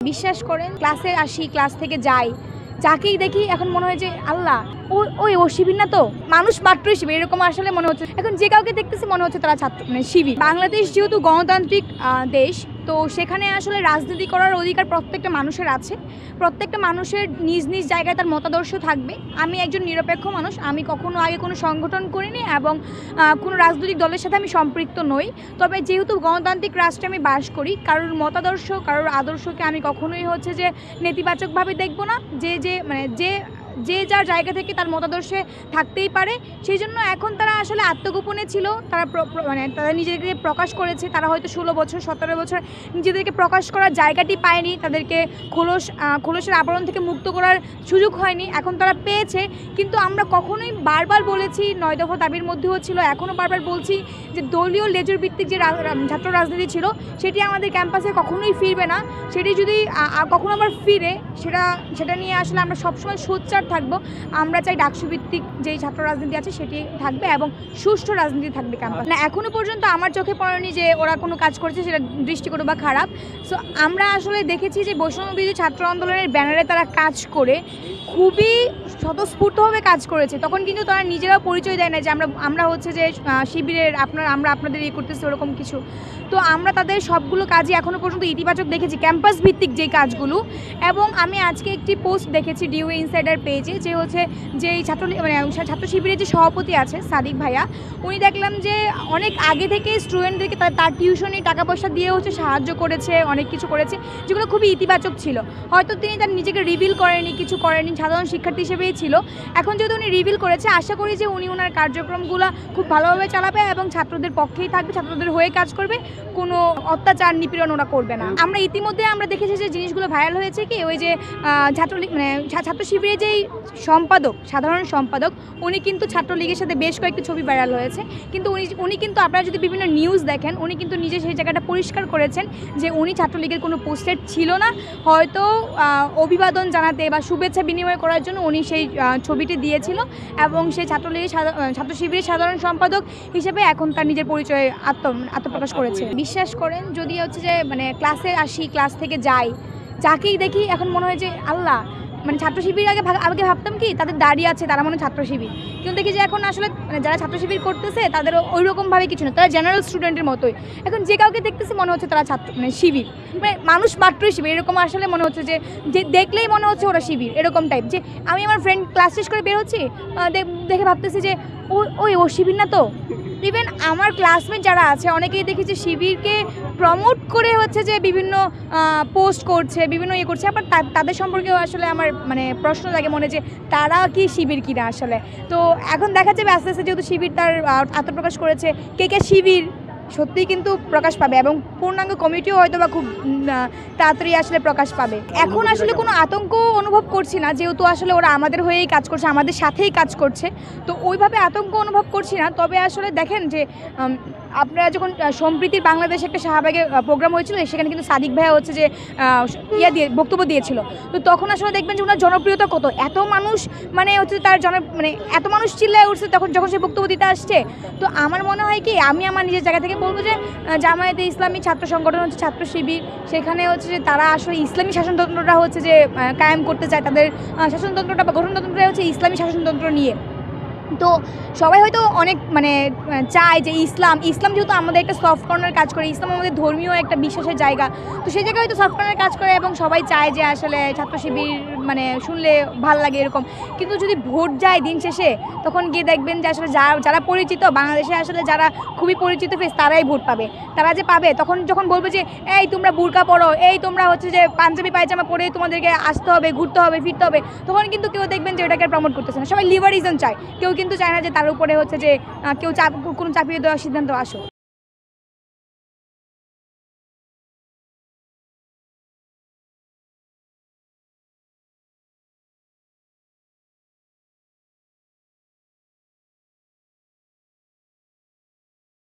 বিশ্বাস করেন ক্লাসে আসি, ক্লাস থেকে যাই, যাকেই দেখি এখন মনে হয় যে আল্লাহ ও শিবির না, তো মানুষ মাত্রই শিবির এরকম আসলে মনে হচ্ছে। এখন যে কাউকে দেখতেছি মনে হচ্ছে তারা ছাত্র মানে শিবির। বাংলাদেশ যেহেতু গণতান্ত্রিক দেশ, তো সেখানে আসলে রাজনীতি করার অধিকার প্রত্যেকটা মানুষের আছে। প্রত্যেকটা মানুষের নিজ নিজ জায়গায় তার মতাদর্শ থাকবে। আমি একজন নিরপেক্ষ মানুষ, আমি কখনো আগে কোনো সংগঠন করিনি এবং কোনো রাজনৈতিক দলের সাথে আমি সম্পৃক্ত নই। তবে যেহেতু গণতান্ত্রিক রাষ্ট্রে আমি বাস করি, কারোর মতাদর্শ, কারোর আদর্শকে আমি কখনোই হচ্ছে যে নেতিবাচকভাবে দেখব না। যে যার জায়গা থেকে তার মতাদর্শে থাকতেই পারে। সেই জন্য এখন তারা আসলে আত্মগোপনে ছিল, তারা তারা নিজেদেরকে প্রকাশ করেছে। তারা হয়তো 16 বছর 17 বছর নিজেদেরকে প্রকাশ করার জায়গাটি পায়নি, তাদেরকে খোলসের আবরণ থেকে মুক্ত করার সুযোগ হয়নি। এখন তারা পেয়েছে, কিন্তু আমরা কখনোই বারবার বলেছি, 9 দফা দাবির মধ্যেও ছিল, এখনও বারবার বলছি যে দলীয় লেজুর ভিত্তিক যে ছাত্র রাজনীতি ছিল সেটি আমাদের ক্যাম্পাসে কখনোই ফিরবে না। সেটি যদি কখনো আবার ফিরে, সেটা নিয়ে আসলে আমরা সবসময় সোচ্চার থাকবো। আমরা চাই ডাকসু ভিত্তিক যেই ছাত্র রাজনীতি আছে সেটি থাকবে এবং সুষ্ঠু রাজনীতি থাকবে ক্যাম্পাস। না, এখনও পর্যন্ত আমার চোখে পড়েনি যে ওরা কোনো কাজ করছে সেটা দৃষ্টিকটু বা খারাপ। সো আমরা আসলে দেখেছি যে বৈষম্যবিরোধী ছাত্র আন্দোলনের ব্যানারে তারা কাজ করে খুবই স্বতঃস্ফূর্তভাবে কাজ করেছে। তখন কিন্তু তারা নিজেরাও পরিচয় দেয় না যে আমরা হচ্ছে যে শিবিরের আমরা আপনাদের করতেছি ওরকম কিছু। তো আমরা তাদের সবগুলো কাজই এখনও পর্যন্ত ইতিবাচক দেখেছি, ক্যাম্পাস ভিত্তিক যে কাজগুলো। এবং আমি আজকে একটি পোস্ট দেখেছি ডিওএ ইনসাইডার পেজে, যে হচ্ছে যে এই ছাত্র শিবিরের যে সভাপতি আছে সাদিক ভাইয়া, উনি দেখলাম যে অনেক আগে থেকে স্টুডেন্টদেরকে তার টিউশনি টাকা পয়সা দিয়ে হচ্ছে সাহায্য করেছে, অনেক কিছু করেছে যেগুলো খুবই ইতিবাচক ছিল। হয়তো তিনি তার নিজেকে রিভিল করেনি, কিছু করেনি, সাধারণ শিক্ষার্থী হিসেবেই ছিল। এখন যেহেতু উনি রিভিল করেছে, আশা করি যে উনি ওনার কার্যক্রমগুলো খুব ভালোভাবে চালাবে এবং ছাত্রদের পক্ষেই থাকবে, ছাত্রদের হয়ে কাজ করবে, কোনো অত্যাচার নিপীড়ন ওরা করবে না। আমরা ইতিমধ্যে দেখেছি যে জিনিসগুলো ভাইরাল হয়েছে কি, ওই যে ছাত্র শিবিরের যেই সাধারণ সম্পাদক, উনি কিন্তু ছাত্রলীগের সাথে বেশ কয়েকটি ছবি ভাইরাল হয়েছে। কিন্তু উনি কিন্তু আপনারা যদি বিভিন্ন নিউজ দেখেন, উনি কিন্তু নিজে সেই জায়গাটা পরিষ্কার করেছেন যে উনি ছাত্রলীগের কোনো পোস্টেড ছিল না। হয়তো অভিবাদন জানাতে বা শুভেচ্ছা বিনিময় করার জন্য উনি সেই ছবিটি দিয়েছিল এবং সেই ছাত্র শিবিরের সাধারণ সম্পাদক হিসেবে এখন তার নিজের পরিচয়ে আত্মপ্রকাশ করেছে। বিশ্বাস করেন যদি হচ্ছে যে ক্লাসে আসি, ক্লাস থেকে যাই, যাকেই দেখি এখন মনে হয় যে আল্লাহ, ছাত্র শিবির আগে ভাবতাম কি তাদের দাঁড়িয়ে আছে, তারা মনে ছাত্র শিবির। কিন্তু দেখি যে এখন আসলে যারা ছাত্র শিবির করতেছে তাদের ওই রকমভাবে কিছু না, তারা জেনারেল স্টুডেন্টের মতোই। এখন যে কাউকে দেখতেছি মনে হচ্ছে তারা ছাত্র শিবির, মানুষ মাত্রই শিবির এরকম আসলে মনে হচ্ছে যে দেখলেই মনে হচ্ছে ওরা শিবির এরকম টাইপ। যে আমি আমার ফ্রেন্ড ক্লাস শেষ করে বের হচ্ছি, দেখে ভাবতেছি যে ও শিবির না, তো ইভেন আমার ক্লাসমেট যারা আছে অনেকেই দেখেছি শিবিরকে প্রমোট করে হচ্ছে যে বিভিন্ন পোস্ট করছে, বিভিন্ন করছে। আবার তাদের সম্পর্কেও আসলে আমার প্রশ্ন লাগে মনে, যে তারা কি শিবির কিনা আসলে। তো এখন দেখা যাবে আস্তে আস্তে, যেহেতু শিবির তার আত্মপ্রকাশ করেছে, কে শিবির সত্যিই কিন্তু প্রকাশ পাবে এবং পূর্ণাঙ্গ কমিটিও হয়তো বা খুব তাড়াতাড়ি আসলে প্রকাশ পাবে। এখন আসলে কোনো আতঙ্ক অনুভব করছি না, যেহেতু আসলে ওরা আমাদের হয়েই কাজ করছে, আমাদের সাথেই কাজ করছে, তো ওইভাবে আতঙ্ক অনুভব করছি না। তবে আসলে দেখেন যে আপনারা যখন সম্প্রীতির বাংলাদেশে একটা শাহবাগে প্রোগ্রাম হয়েছিল, সেখানে কিন্তু সাদিক ভাইয়া হচ্ছে যে বক্তব্য দিয়েছিল। তো তখন আসলে দেখবেন যে ওনার জনপ্রিয়তা কত, এত মানুষ হচ্ছে তার এত মানুষ চিল্লায় উঠছে যখন সে বক্তব্য দিতে আসছে। তো আমার মনে হয় কি, আমি আমার নিজের জায়গা থেকে বলবো যে জামায়াতে ইসলামী ছাত্র সংগঠন হচ্ছে ছাত্র শিবির, সেখানে হচ্ছে যে তারা আসলে ইসলামী শাসনতন্ত্রটা হচ্ছে যে কায়েম করতে চায়, তাদের শাসনতন্ত্রটা বা গঠনতন্ত্রটা হচ্ছে ইসলামী শাসনতন্ত্র নিয়ে। তো সবাই হয়তো অনেক চায় যে ইসলাম যেহেতু আমাদের একটা সফট কর্নার কাজ করে, ইসলাম আমাদের ধর্মীয় একটা বিশ্বাসের জায়গা, তো সেই জায়গায় হয়তো সফট কর্নার কাজ করে এবং সবাই চায় যে আসলে ছাত্র শিবির শুনলে ভাল লাগে এরকম। কিন্তু যদি ভোট যায় দিন শেষে, তখন গিয়ে দেখবেন যে আসলে যারা পরিচিত বাংলাদেশে, আসলে যারা খুবই পরিচিত ফেস, তারাই ভোট পাবে। তারা যে পাবে, যখন বলবে যে এই তোমরা বুরকা পরো, এই তোমরা হচ্ছে যে পাঞ্জাবি পায়জামা পরে তোমাদেরকে আসতে হবে, ঘুরতে হবে, ফিরতে হবে, তখন কিন্তু কেউ দেখবেন যে ওটাকে প্রমোট করতেছে না। সবাই লিবারিজম চায়, কেউ কিন্তু চায় না যে তার উপরে হচ্ছে যে কোনো চাপিয়ে দেওয়ার সিদ্ধান্ত আসুক।